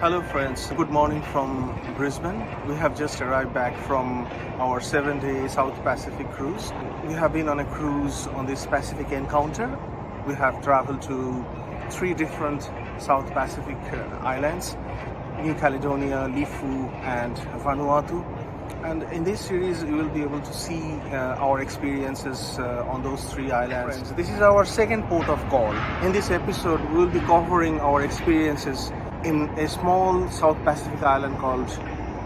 Hello friends, good morning from Brisbane. We have just arrived back from our 7-day South Pacific cruise. We have been on a cruise on this Pacific Encounter. We have traveled to 3 different South Pacific islands, New Caledonia, Lifou and Vanuatu. And in this series you will be able to see our experiences on those 3 islands. Friends, this is our second port of call. In this episode we will be covering our experiences in a small South Pacific island called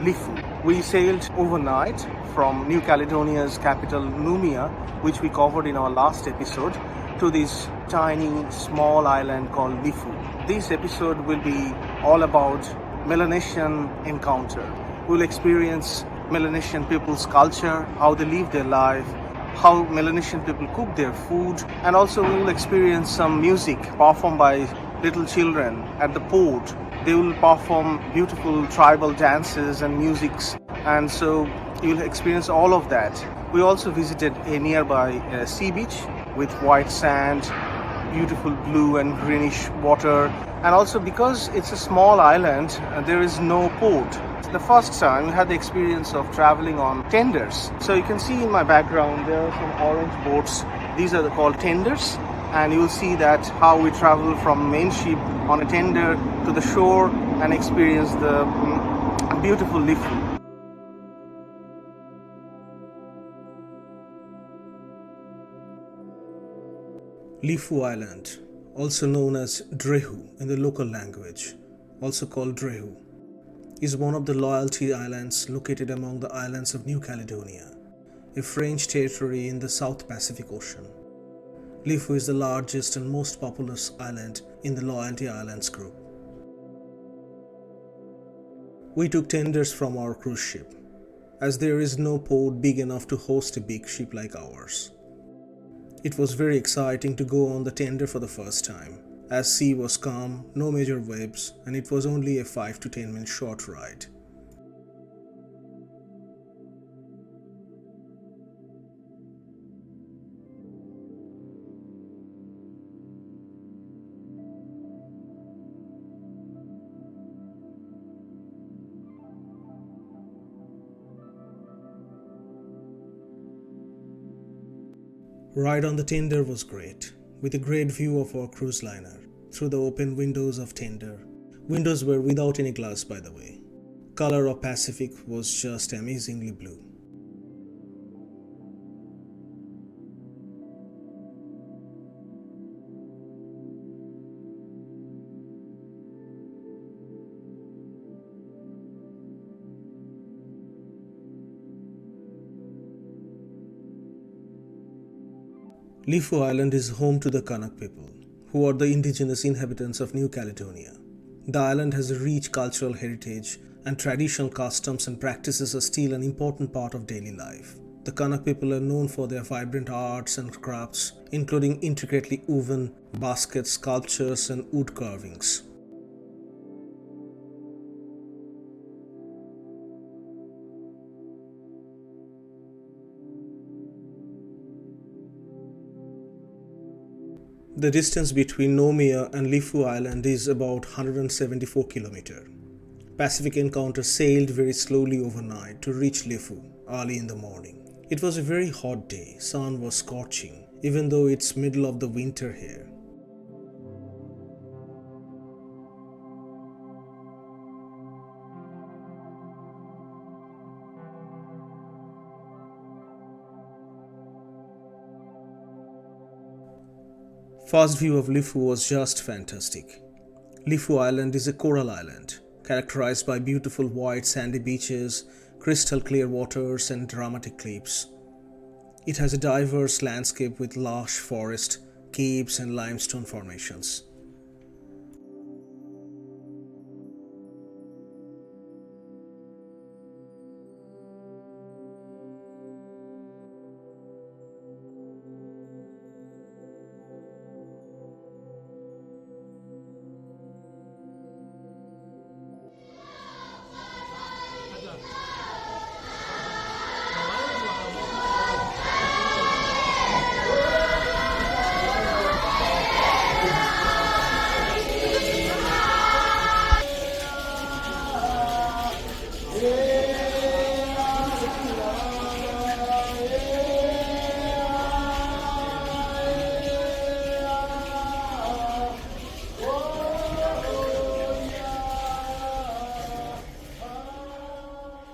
Lifou. We sailed overnight from New Caledonia's capital Numia, which we covered in our last episode, to this tiny small island called Lifou. This episode will be all about Melanesian encounter. We'll experience Melanesian people's culture, how they live their life, how Melanesian people cook their food, and also we will experience some music performed by little children at the port. They will perform beautiful tribal dances and musics, and so you'll experience all of that. We also visited a nearby sea beach with white sand, beautiful blue and greenish water, and also because it's a small island, there is no port. The first time we had the experience of traveling on tenders. So you can see in my background there are some orange boats. These are called tenders, and you will see that how we travel from main ship on a tender to the shore and experience the beautiful Lifou. Lifou Island, also known as Drehu in the local language, also called Drehu, is one of the Loyalty Islands located among the islands of New Caledonia, a French territory in the South Pacific Ocean. Lifou is the largest and most populous island in the Loyalty Islands group. We took tenders from our cruise ship, as there is no port big enough to host a big ship like ours. It was very exciting to go on the tender for the first time, as sea was calm, no major waves, and it was only a 5 to 10 minute short ride. Ride on the tender was great, with a great view of our cruise liner through the open windows of tender. Windows were without any glass, by the way. Color of Pacific was just amazingly blue. Lifou Island is home to the Kanak people, who are the indigenous inhabitants of New Caledonia. The island has a rich cultural heritage, and traditional customs and practices are still an important part of daily life. The Kanak people are known for their vibrant arts and crafts, including intricately woven baskets, sculptures, and wood carvings. The distance between Numia and Lifou Island is about 174 km. Pacific Encounter sailed very slowly overnight to reach Lifou early in the morning. It was a very hot day, sun was scorching, even though it's middle of the winter here. First view of Lifou was just fantastic. Lifou Island is a coral island, characterized by beautiful white sandy beaches, crystal clear waters and dramatic cliffs. It has a diverse landscape with lush forest, caves and limestone formations.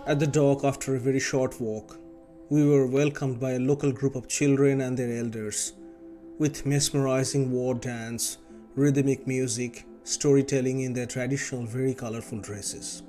At the dock, after a very short walk, we were welcomed by a local group of children and their elders, with mesmerizing war dance, rhythmic music, storytelling in their traditional, very colorful dresses.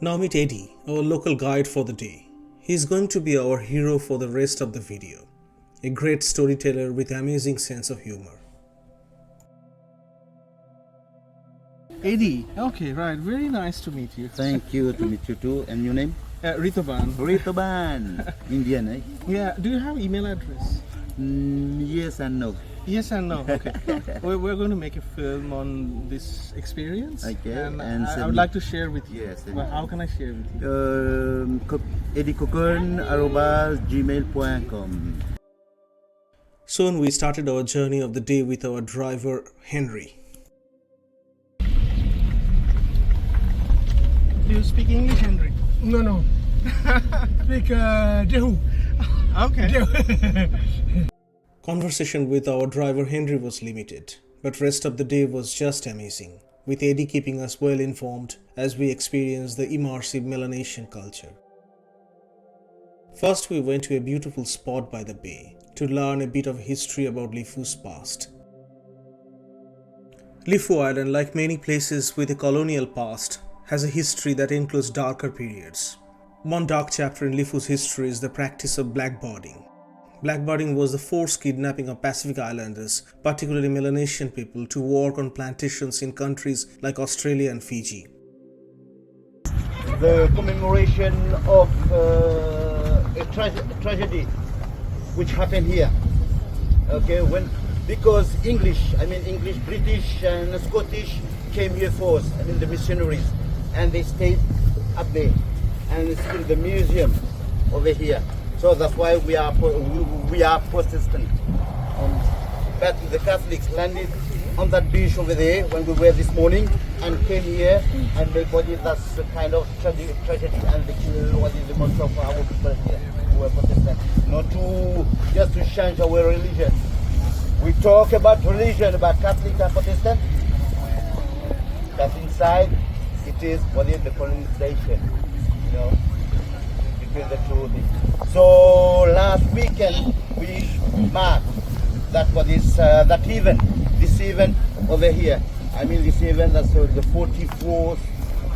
Now meet Eddie, our local guide for the day. He is going to be our hero for the rest of the video. A great storyteller with amazing sense of humor. Eddie. Okay, right. Very nice to meet you. Thank you to meet you too. And your name? Ritoban. Ritoban. Indian, eh? Yeah. Do you have email address? Yes and no. Yes and no. Okay. We're going to make a film on this experience. Okay. And I would like to share with you. Yes. Well, how can I share with you? eddiecocoon@gmail.com. Soon we started our journey of the day with our driver Henry. Do you speak English, Henry? No. Speak Drehu. Okay. Conversation with our driver Henry was limited, but rest of the day was just amazing, with Eddie keeping us well informed as we experienced the immersive Melanesian culture. First, we went to a beautiful spot by the bay to learn a bit of history about Lifou's past. Lifou Island, like many places with a colonial past, has a history that includes darker periods. One dark chapter in Lifou's history is the practice of blackbirding. Blackbirding was the forced kidnapping of Pacific Islanders, particularly Melanesian people, to work on plantations in countries like Australia and Fiji. The commemoration of a tragedy which happened here. Okay, because English, British and Scottish came here first, the missionaries, and they stayed up there, and it's in the museum over here. So that's why we are Protestant. But the Catholics landed on that beach over there when we were this morning and came here and they got it. That's a kind of tragedy and they killed what is the most of our people here who are Protestant. Not just to change our religion. We talk about religion, about Catholic and Protestant. But inside it is what is the colonization, between the two things. So last weekend we marked this event over here. This event that's the 44th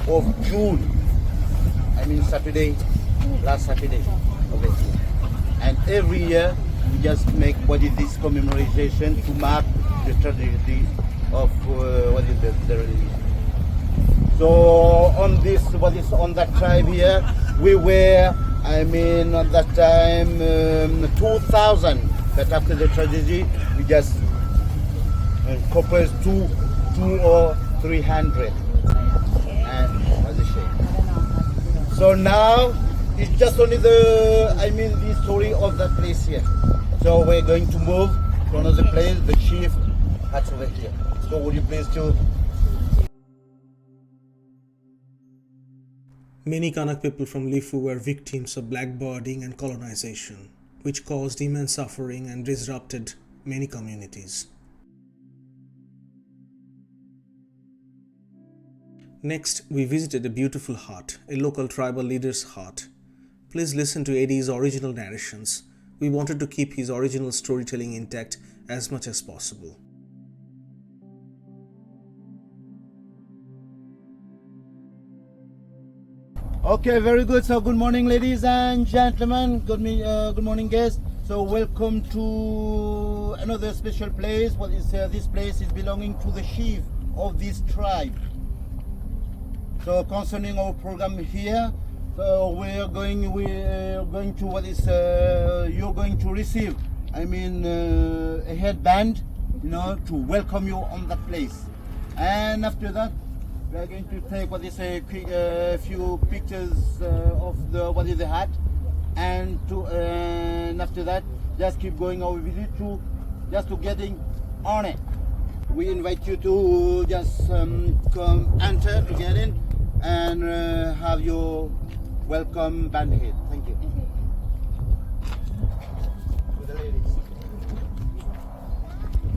of June. Last Saturday over here. And every year we just make this commemoration to mark the tragedy of the religion. So on that tribe here, we were, at that time, 2,000. But after the tragedy, we just coppers 2 or 300. And what's the shame? So now it's just only the story of that place here. So we're going to move to another place. The chief hut's over here. So would you please to? Many Kanak people from Lifou were victims of blackbirding and colonization, which caused immense suffering and disrupted many communities. Next, we visited a beautiful hut, a local tribal leader's hut. Please listen to Eddie's original narrations. We wanted to keep his original storytelling intact as much as possible. Okay, very good. So good morning, ladies and gentlemen. Good morning, guests. So welcome to another special place. This place is belonging to the chief of this tribe. So concerning our program here, so you're going to receive, a headband, to welcome you on that place. And after that, we are going to take a few pictures of the hut, and after that, just keep going our visit to getting on it. We invite you to just come enter to get in and have your welcome band head. Thank you. To the ladies.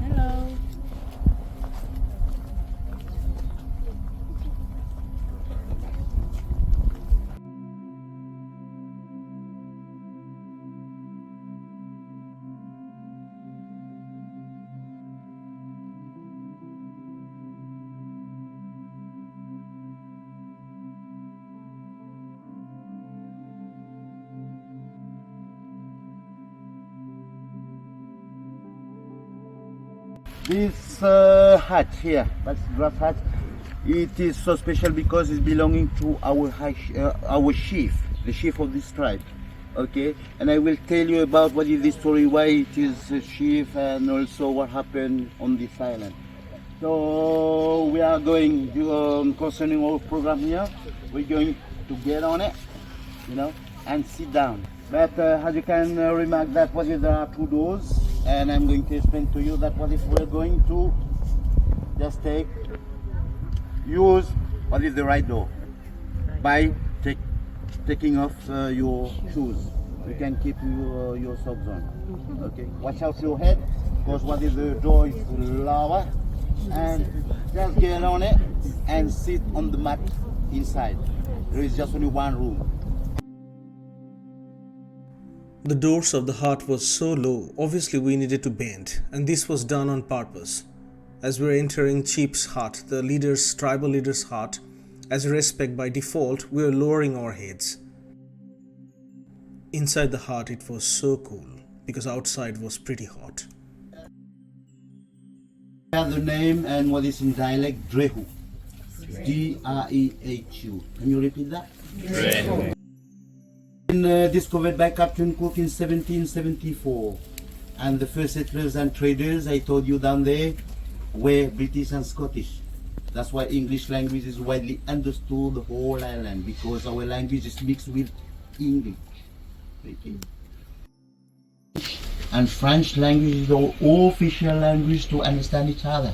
Hello. This hut here, that's grass hut. It is so special because it's belonging to our our chief, the chief of this tribe. Okay, and I will tell you about what is the story, why it is a chief, and also what happened on this island. So we are going concerning our program here. We're going to get on it, and sit down. But as you can remark that there are two doors, and I'm going to explain to you that what if we're going to just use what is the right door by taking off your shoes. You can keep your socks on. Okay, watch out your head because what is the door is lower, and just get on it and sit on the mat inside. There is just only one room. The doors of the hut was so low, obviously we needed to bend, and this was done on purpose. As we were entering Chief's hut, the tribal leader's hut, as a respect by default, we were lowering our heads. Inside the hut it was so cool, because outside was pretty hot. The name and what is in dialect, Drehu. D-R-E-H-U. Can you repeat that? Drehu. Discovered by Captain Cook in 1774, and the first settlers and traders I told you down there were British and Scottish. That's why English language is widely understood the whole island, because our language is mixed with English. And French language is the official language to understand each other.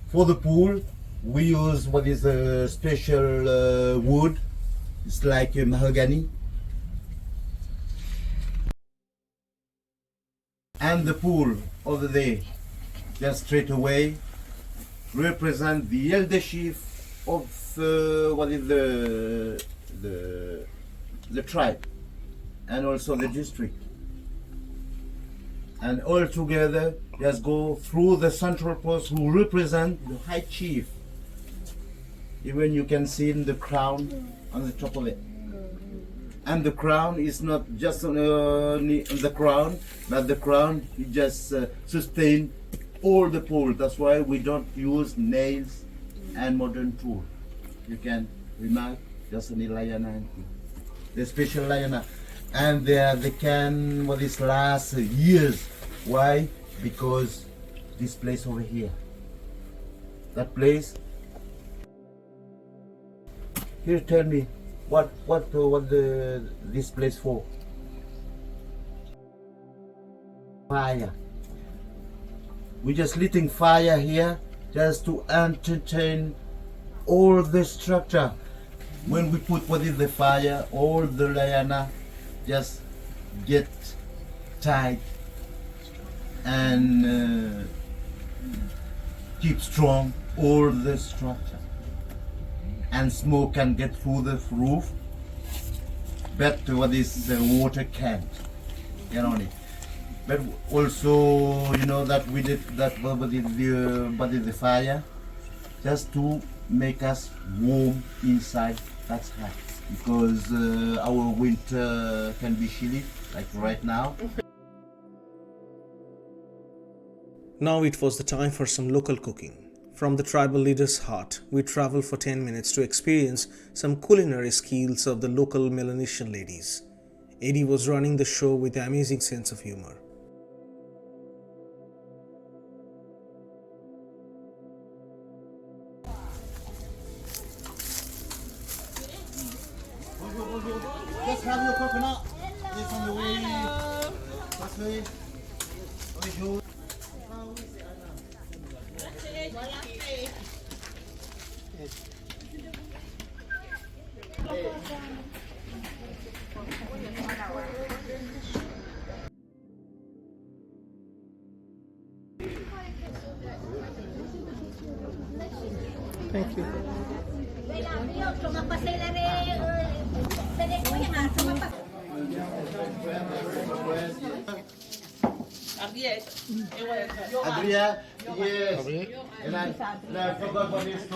For the pool, we use what is a special wood. It's like a mahogany. And the pool over there, just straight away, represent the elder chief of what is the tribe and also the district. And all together, just go through the central post who represent the high chief. Even you can see in the crown on the top of it. And the crown is not just on the crown, but the crown is just sustain all the pole. That's why we don't use nails and modern tool. You can remark just only liana, the special liana, and they can last years. Why? Because this place over here, that place. Here, tell me, what this place for? Fire. We're just lighting fire here just to entertain all the structure. When we put what is the fire, all the liana just get tight and keep strong all the structure. And smoke can get through the roof, but what is the water can't get on it. But also, that we did that but the fire just to make us warm inside. That's hot because our winter can be chilly, like right now. Now it was the time for some local cooking. From the tribal leader's hut, we traveled for 10 minutes to experience some culinary skills of the local Melanesian ladies. Eddie was running the show with an amazing sense of humor. Just have your coconut. This on the way. This way. Thank you. Adria, yes. And I forgot what is to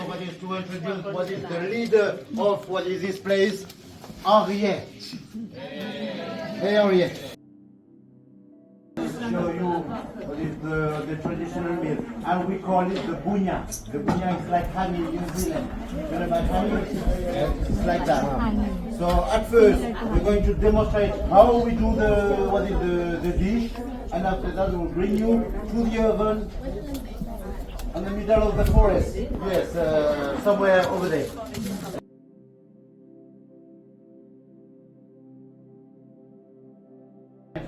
introduce what is the leader of what is this place, Henriette. Hey, Henriette. show you what is the traditional meal, and we call it the Bougna. The Bougna is like honey in New Zealand. You know about honey? It's like that. So at first we're going to demonstrate how we do the dish, and after that we'll bring you to the oven in the middle of the forest. Yes, somewhere over there.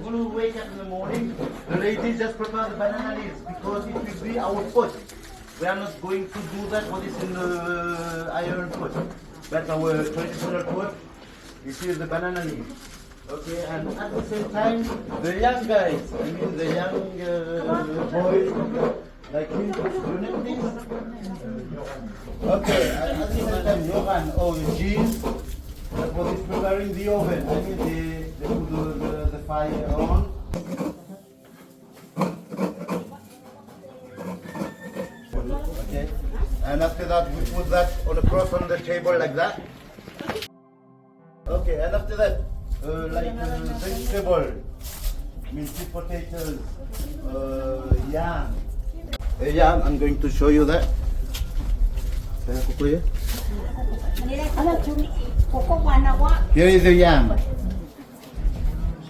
When we wake up in the morning, the ladies just prepare the banana leaves because it will be our pot. We are not going to do that what is in the iron pot. But our traditional pot, this is the banana leaves. Okay, and at the same time, the young guys, I mean the young boys, like him, you know this? Okay, at the same time, Johan or Jean, that's what is preparing the oven. I mean they put the fire on. Okay, and after that we put that on across on the table like that. Okay, and after that, like vegetable, means sweet potatoes, yam. Yam, I'm going to show you that. Here is the yam.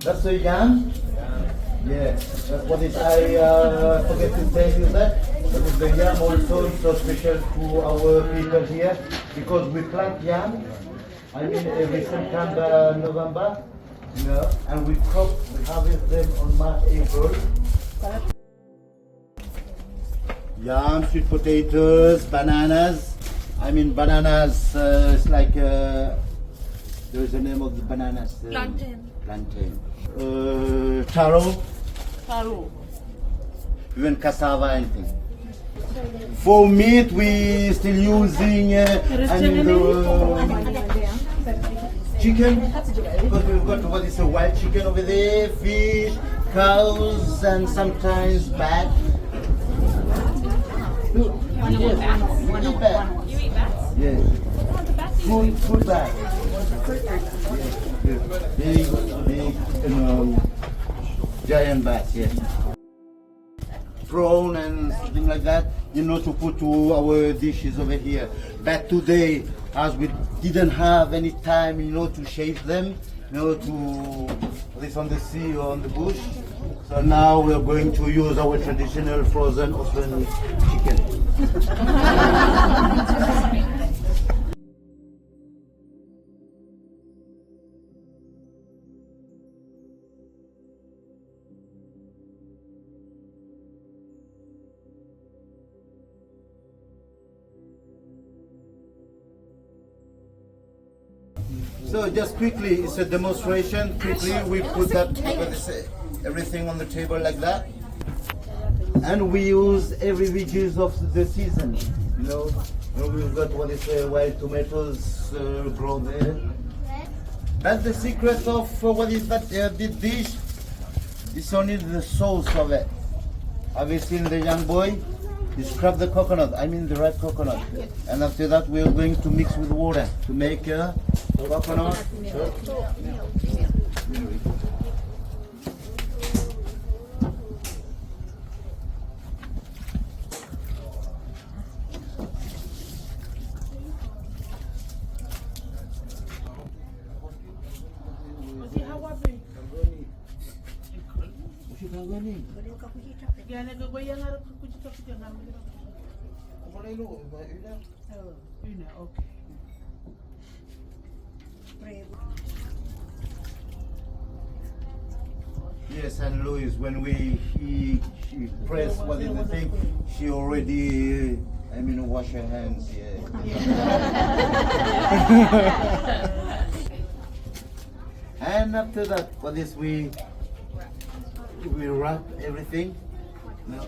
That's the yam. Yeah, that's what it. I forget to tell you that. That is the yam also is so special to our people here because we plant yam. I mean every September, November, you know, and we harvest them on March, April. Yam, sweet potatoes, bananas. I mean bananas. It's like there is a name of the bananas. Plantain. Plantain. Taro. Taro. Even cassava, anything. For meat, we still using chicken, because we've got what is a wild chicken over there, fish, cows, and sometimes bat. You eat bats? You eat bat? You eat bats? Yes. Food bat. Yes. Big, giant bats, yes. Prawn and something like that, you know, to put to our dishes over here. But today, as we didn't have any time, you know, to shave them, you know, to this on the sea or on the bush. So now we are going to use our traditional frozen Australian chicken. So just quickly, it's a demonstration. Quickly, we put that everything on the table like that, and we use every veggies of the season. You know, we've got what is wild tomatoes grown there. But the secret of what is that dish is only the sauce of it. Have you seen the young boy? You scrub the coconut, I mean the red coconut. And after that we are going to mix with water to make a coconut. Yes, and Louise, when she pressed what is the thing, she already, I mean, wash her hands. Yeah. And after that, what is we wrap everything. No.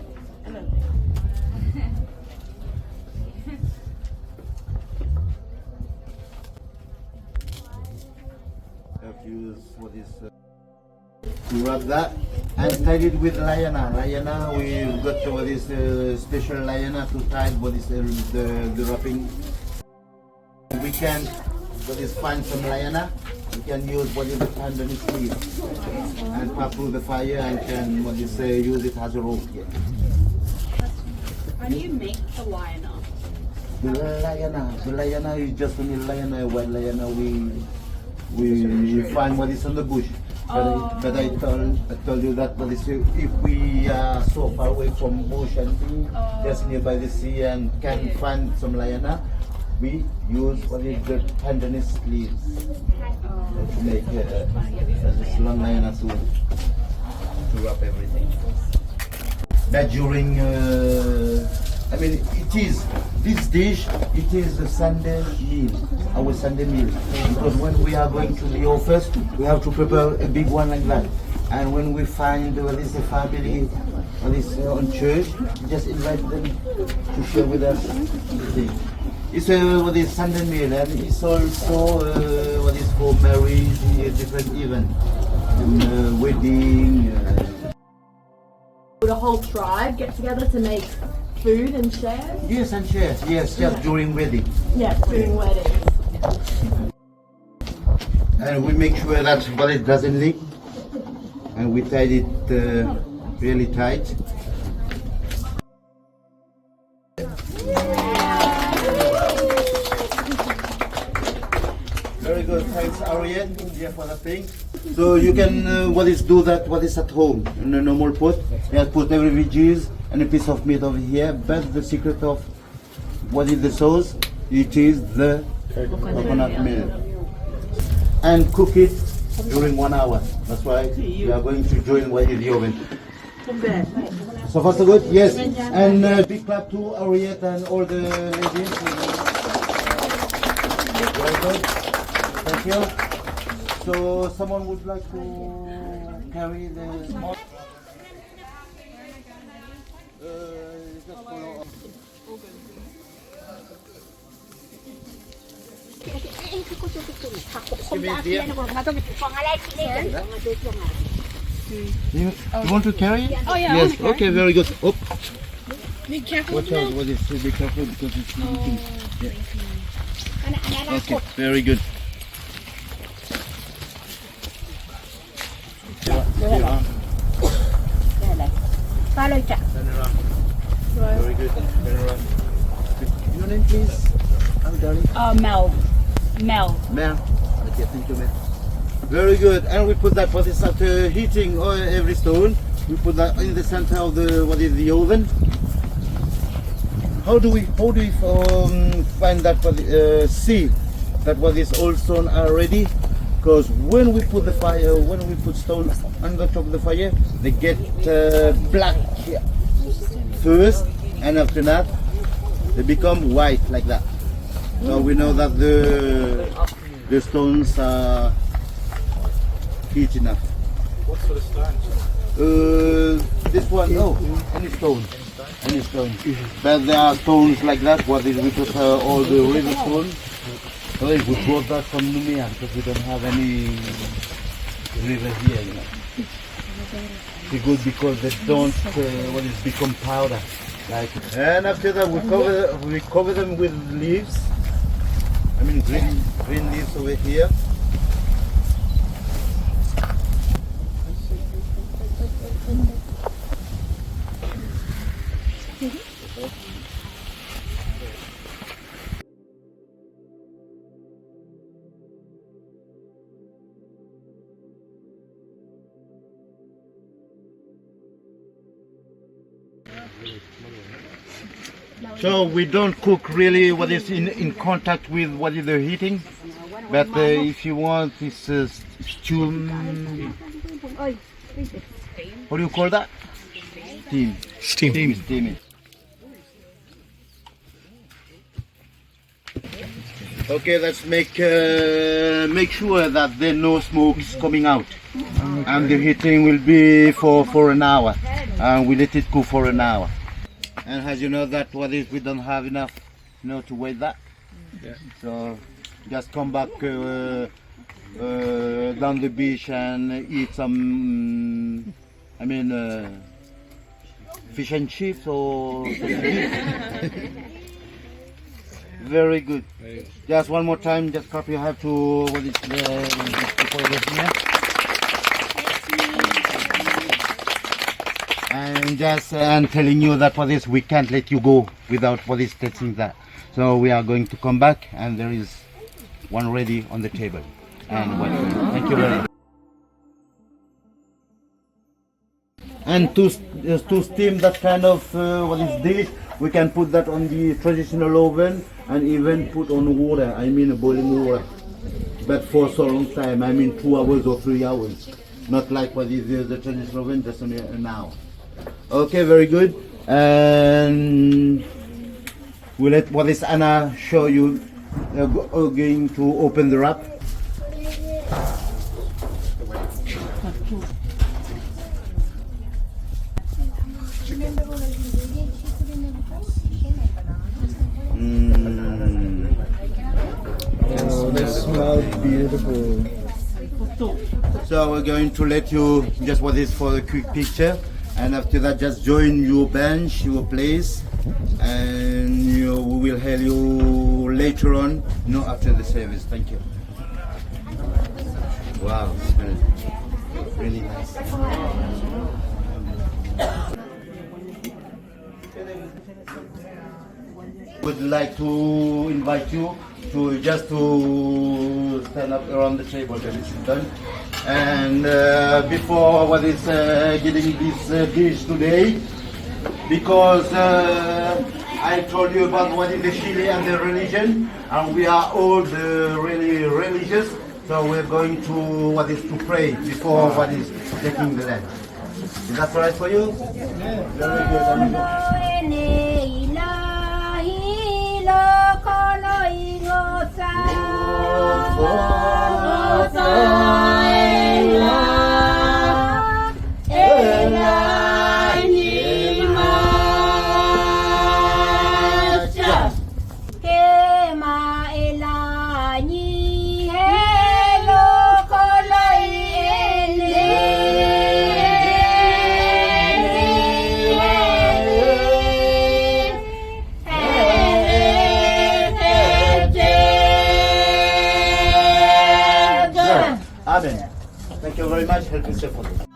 Have used what is to wrap that and tied it with liana. Liana, we've got what is special liana to tie what is the wrapping. We can what is find some liana, you can use what is the underneath leaf and pass through the fire and can what is use it as a rope. Yeah. How do you make the liana? The liana is just only liana, white liana we find what is on the bush. But I told you that what is, if we are so far away from bush and thing, just nearby the sea and can find some liana, we use what is the pandanus leaves to make this long liana to wrap everything. That during I mean, it is, this dish, it is a Sunday meal, our Sunday meal. Because when we are going to the office, we have to prepare a big one like that. And when we find what is the family, what is on church, we just invite them to share with us the thing. It's what is Sunday meal, and it's also what is for marriage, different event, wedding. Would a whole tribe get together to make food and share? Yes, and share. Yes, just during wedding. Yeah, during weddings. And we make sure that what it doesn't leak, and we tied it really tight. Very good, thanks Ariel, yeah, for the thing. So you can do that what is at home in a normal pot. You put every veggies and a piece of meat over here, but the secret of what is the sauce, it is the coconut milk. And cook it during 1 hour. That's why we are going to join what is the oven. So far so good? Yes. And big clap to Ariette and all the ladies. Very good. Thank you. So someone would like to carry the... You want to carry it? Oh yeah. Yes. Okay. Very good. Oh. Be careful. Watch out. What is? Be careful because it's leaking. Yeah. Okay. Very good. Turn around. Very good. Turn around. Your name, please. I'm darling. Mel. Mel. Okay. Thank you, Mel. Very good, and we put that for the after heating every stone. We put that in the center of the oven. How do we find that for the see that what is all stone are ready? Because when we put stone on the top of the fire, they get black first, and after that they become white like that. So we know that the stones are heat enough. What sort of stones? This one, no, any stone. But there are stones like that, what is we put all the river stones. So we brought that from Numia because we don't have any river here, you know. It's good because they don't become powder. Like, and after that we cover them with leaves. I mean green leaves over here. So we don't cook really what is in contact with what is the heating, but if you want this stew, what do you call that? Steam. Okay, let's make sure that there no smoke is coming out, and the heating will be for an hour, and we let it cook for an hour. And as you know that we don't have enough, to wait that. Yeah. So just come back down the beach and eat some, fish and chips or Very good. Just one more time, just copy. You have to what is here. And just and telling you that for this we can't let you go without for this testing that. So we are going to come back, and there is one ready on the table. And welcome. Thank you very much. And to steam that kind of what is dish, we can put that on the traditional oven and even put on water. I mean boiling water, but for so long time. I mean 2 hours or 3 hours, not like what is the traditional oven just on an hour. Okay, very good. And we'll let what is Anna show you. Going to open the wrap. Oh, this smells beautiful. So we're going to let you just what is for the quick picture, and after that just join your bench, your place, and we will hail you later on, after the service. Thank you. Wow, it smells really nice. Would like to invite you to just to stand up around the table that is done. And before what is getting this dish today, because I told you about what is the Chile and the religion, and we are all really religious, so we're going to what is to pray before what is taking the land. Is that all right for you? Yeah. Very good. Amen. Thank you very much. Help yourself for this.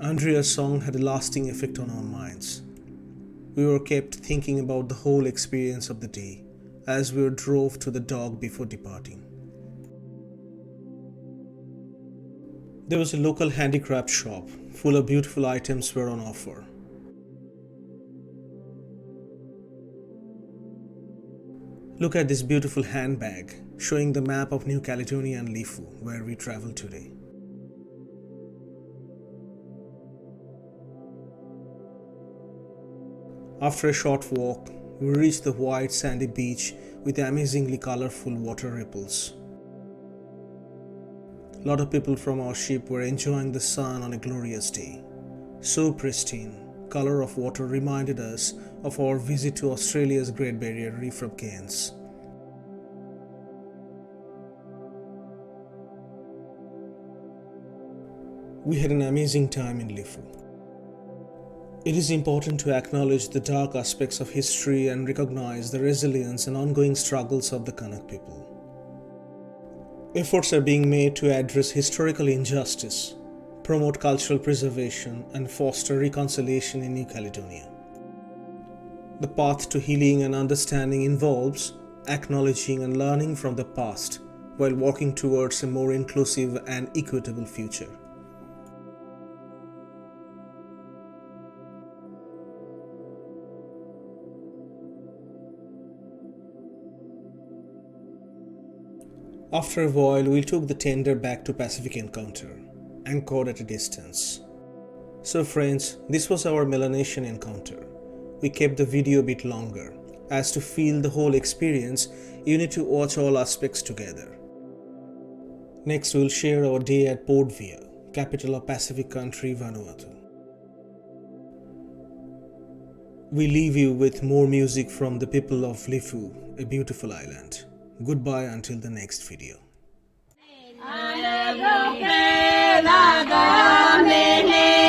Andrea's song had a lasting effect on our minds. We were kept thinking about the whole experience of the day as we drove to the dock before departing. There was a local handicraft shop full of beautiful items were on offer. Look at this beautiful handbag showing the map of New Caledonia and Lifou, where we travel today. After a short walk, we reached the white sandy beach with amazingly colorful water ripples. A lot of people from our ship were enjoying the sun on a glorious day. So pristine, color of water reminded us of our visit to Australia's Great Barrier Reef from Cairns. We had an amazing time in Lifou. It is important to acknowledge the dark aspects of history and recognize the resilience and ongoing struggles of the Kanak people. Efforts are being made to address historical injustice, promote cultural preservation, and foster reconciliation in New Caledonia. The path to healing and understanding involves acknowledging and learning from the past while walking towards a more inclusive and equitable future. After a while, we took the tender back to Pacific Encounter, anchored at a distance. So friends, this was our Melanesian encounter. We kept the video a bit longer, as to feel the whole experience, you need to watch all aspects together. Next, we'll share our day at Port Vila, capital of Pacific country Vanuatu. We leave you with more music from the people of Lifou, a beautiful island. Goodbye until the next video. Melanesia.